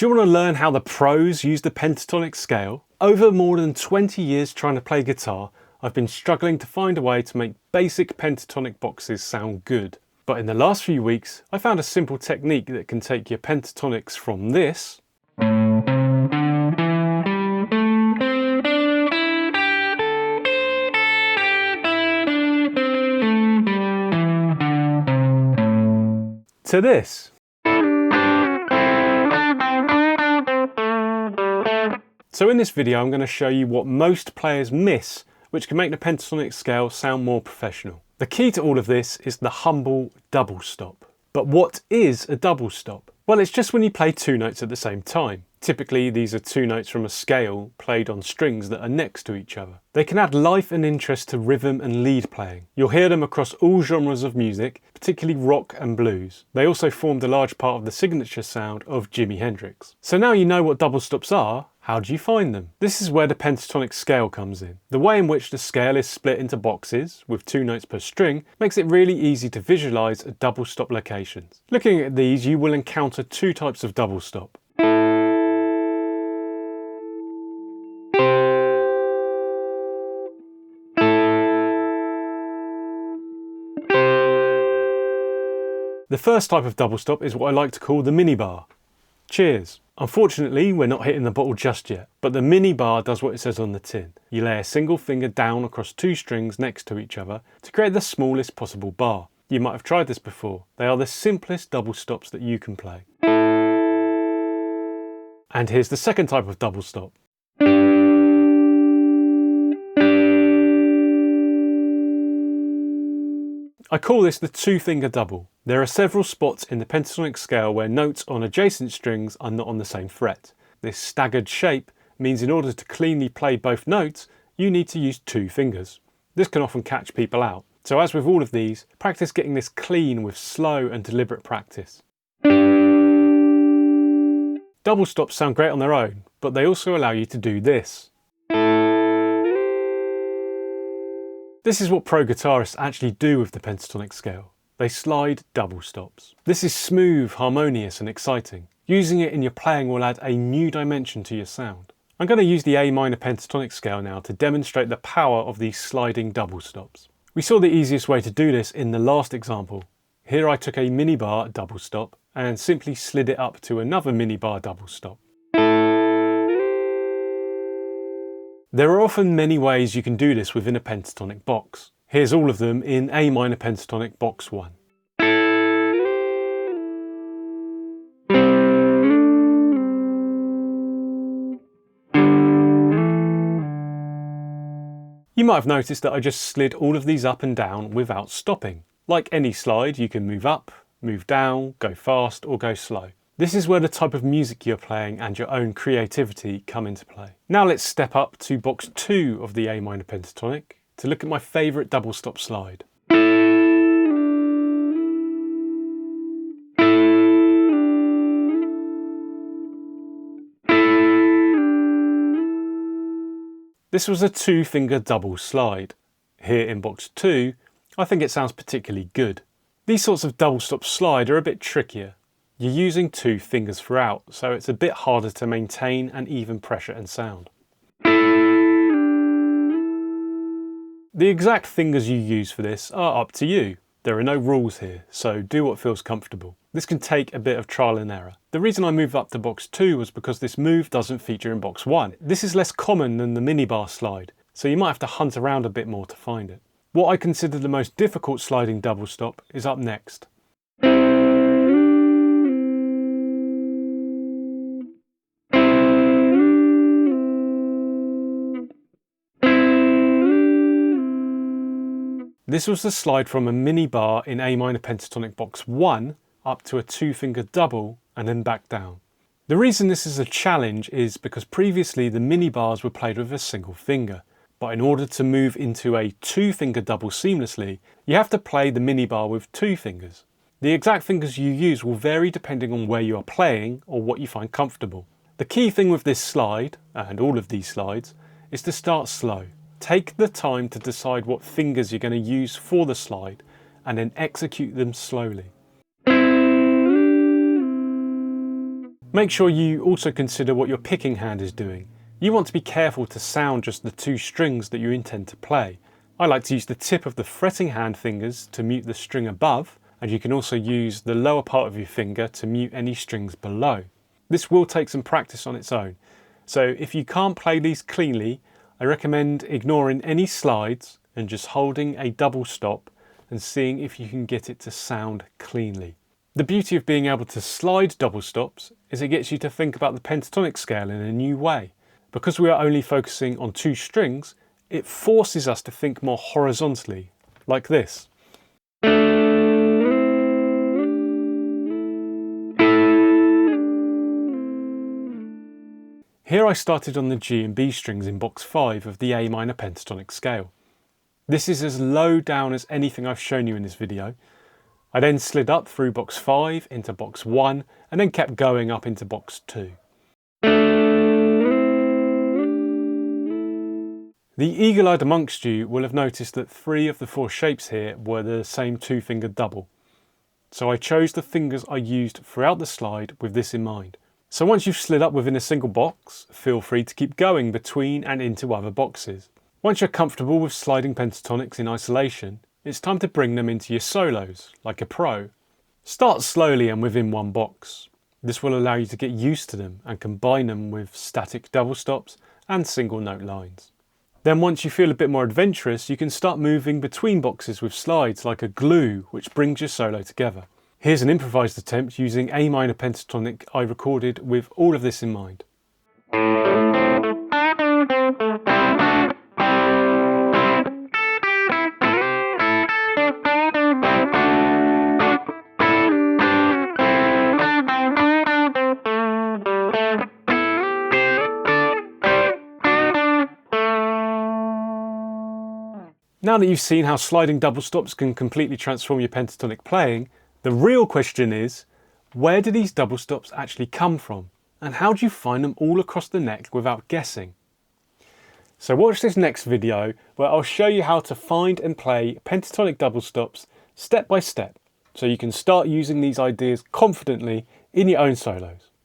Do you want to learn how the pros use the pentatonic scale? Over more than 20 years trying to play guitar, I've been struggling to find a way to make basic pentatonic boxes sound good. But in the last few weeks, I found a simple technique that can take your pentatonics from this to this. So in this video I'm going to show you what most players miss, which can make the pentatonic scale sound more professional. The key to all of this is the humble double stop. But what is a double stop? Well, it's just when you play two notes at the same time. Typically these are two notes from a scale played on strings that are next to each other. They can add life and interest to rhythm and lead playing. You'll hear them across all genres of music, particularly rock and blues. They also formed a large part of the signature sound of Jimi Hendrix. So now you know what double stops are, how do you find them? This is where the pentatonic scale comes in. The way in which the scale is split into boxes, with two notes per string, makes it really easy to visualise double stop locations. Looking at these, you will encounter two types of double stop. The first type of double stop is what I like to call the mini bar. Cheers. Unfortunately, we're not hitting the bottle just yet, but the mini bar does what it says on the tin. You lay a single finger down across two strings next to each other to create the smallest possible bar. You might have tried this before. They are the simplest double stops that you can play. And here's the second type of double stop. I call this the two-finger double. There are several spots in the pentatonic scale where notes on adjacent strings are not on the same fret. This staggered shape means in order to cleanly play both notes, you need to use two fingers. This can often catch people out. So as with all of these, practice getting this clean with slow and deliberate practice. Double stops sound great on their own, but they also allow you to do this. This is what pro guitarists actually do with the pentatonic scale. They slide double stops. This is smooth, harmonious and exciting. Using it in your playing will add a new dimension to your sound. I'm going to use the A minor pentatonic scale now to demonstrate the power of these sliding double stops. We saw the easiest way to do this in the last example. Here I took a mini bar double stop and simply slid it up to another mini bar double stop. There are often many ways you can do this within a pentatonic box. Here's all of them in A minor pentatonic box 1. You might have noticed that I just slid all of these up and down without stopping. Like any slide, you can move up, move down, go fast or go slow. This is where the type of music you're playing and your own creativity come into play. Now let's step up to box 2 of the A minor pentatonic to look at my favourite double stop slide. This was a two-finger double slide. Here in box 2, I think it sounds particularly good. These sorts of double stop slide are a bit trickier. You're using two fingers throughout, so it's a bit harder to maintain an even pressure and sound. The exact fingers you use for this are up to you. There are no rules here, so do what feels comfortable. This can take a bit of trial and error. The reason I moved up to box 2 was because this move doesn't feature in box 1. This is less common than the mini bar slide, so you might have to hunt around a bit more to find it. What I consider the most difficult sliding double stop is up next. This was the slide from a mini bar in A minor pentatonic box 1 up to a two-finger double and then back down. The reason this is a challenge is because previously the mini bars were played with a single finger, but in order to move into a two-finger double seamlessly, you have to play the mini bar with two fingers. The exact fingers you use will vary depending on where you are playing or what you find comfortable. The key thing with this slide, and all of these slides, is to start slow. Take the time to decide what fingers you're going to use for the slide and then execute them slowly. Make sure you also consider what your picking hand is doing. You want to be careful to sound just the 2 strings that you intend to play. I like to use the tip of the fretting hand fingers to mute the string above, and you can also use the lower part of your finger to mute any strings below. This will take some practice on its own, so if you can't play these cleanly, I recommend ignoring any slides and just holding a double stop and seeing if you can get it to sound cleanly. The beauty of being able to slide double stops is it gets you to think about the pentatonic scale in a new way. Because we are only focusing on 2 strings, it forces us to think more horizontally, like this. Here I started on the G and B strings in box 5 of the A minor pentatonic scale. This is as low down as anything I've shown you in this video. I then slid up through box 5 into box 1 and then kept going up into box 2. The eagle-eyed amongst you will have noticed that 3 of the 4 shapes here were the same 2-fingered double. So I chose the fingers I used throughout the slide with this in mind. So once you've slid up within a single box, feel free to keep going between and into other boxes. Once you're comfortable with sliding pentatonics in isolation, it's time to bring them into your solos, like a pro. Start slowly and within one box. This will allow you to get used to them and combine them with static double stops and single note lines. Then once you feel a bit more adventurous, you can start moving between boxes with slides like a glue, which brings your solo together. Here's an improvised attempt using A minor pentatonic I recorded with all of this in mind. Now that you've seen how sliding double stops can completely transform your pentatonic playing, the real question is, where do these double stops actually come from? And how do you find them all across the neck without guessing? So watch this next video where I'll show you how to find and play pentatonic double stops step by step, so you can start using these ideas confidently in your own solos.